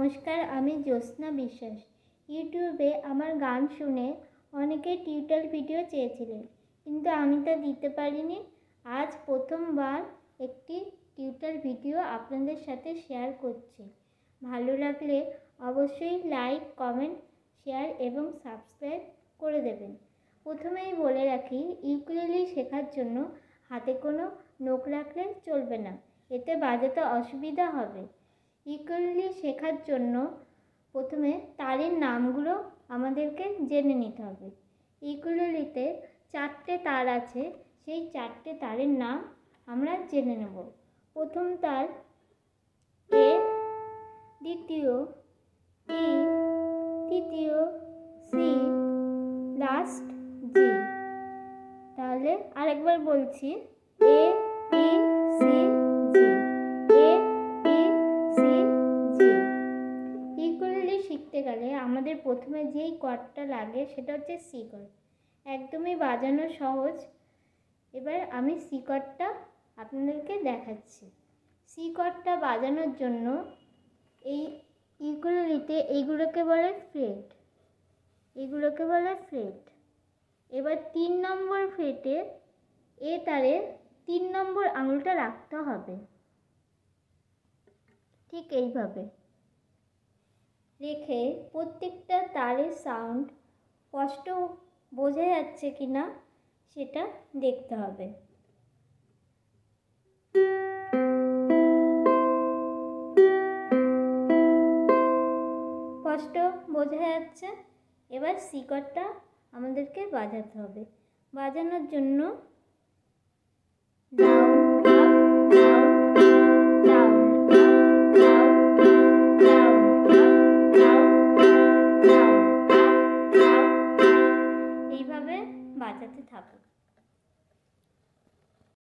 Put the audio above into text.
নমস্কার, আমি জ্যোৎস্না বিশ্বাস। ইউটিউবে আমার গান শুনে অনেকে টিউটোরিয়াল ভিডিও চেয়েছিলেন, কিন্তু আমি তা দিতে পারিনি। আজ প্রথমবার একটি টিউটোরিয়াল ভিডিও আপনাদের সাথে শেয়ার করছি। ভালো লাগলে অবশ্যই লাইক, কমেন্ট, শেয়ার এবং সাবস্ক্রাইব করে দেবেন। প্রথমেই বলে রাখি, ইউকুলেলে শেখার জন্য হাতে কোনো নোক রাখলে চলবে না, এতে বাজাতে অসুবিধা হবে। ইউকুলেলে শেখার জন্য প্রথমে তারের নামগুলো আমাদেরকে জেনে নিতে হবে। ইউকুলেলেতে 4টে তার আছে, সেই 4টে তারের নাম আমরা জেনে নেব। প্রথম তার এ, দ্বিতীয় ই, তৃতীয় সি, লাস্ট জি। তাহলে আরেকবার বলছি, এ, ই, সি, জি, এ, ই, সি, জি। ইকুয়েলি শিখতে গেলে আমাদের প্রথমে যেই কর্ডটা লাগে সেটা হচ্ছে সি কর্ড। একদমই বাজানো সহজ। এবার আমি সি কর্ডটা আপনাদেরকে দেখাচ্ছি। সি কর্ডটা বাজানোর জন্য এই ইকুয়েলিতে এইগুলোকে বলে ফ্রেট, এগুলোকে বলে ফ্রেট। এবার 3 নম্বর ফ্রেটে এ তারে 3 নম্বর আঙুলটা রাখতে হবে, ঠিক এইভাবে রেখে প্রত্যেকটা তারের সাউন্ড স্পষ্ট বোঝা যাচ্ছে কিনা সেটা দেখতে হবে। স্পষ্ট বোঝা যাচ্ছে। এবার সি কর্ডটা আমাদেরকে বাজাতে হবে। বাজানোর জন্য এইভাবে বাজাতে থাকুক।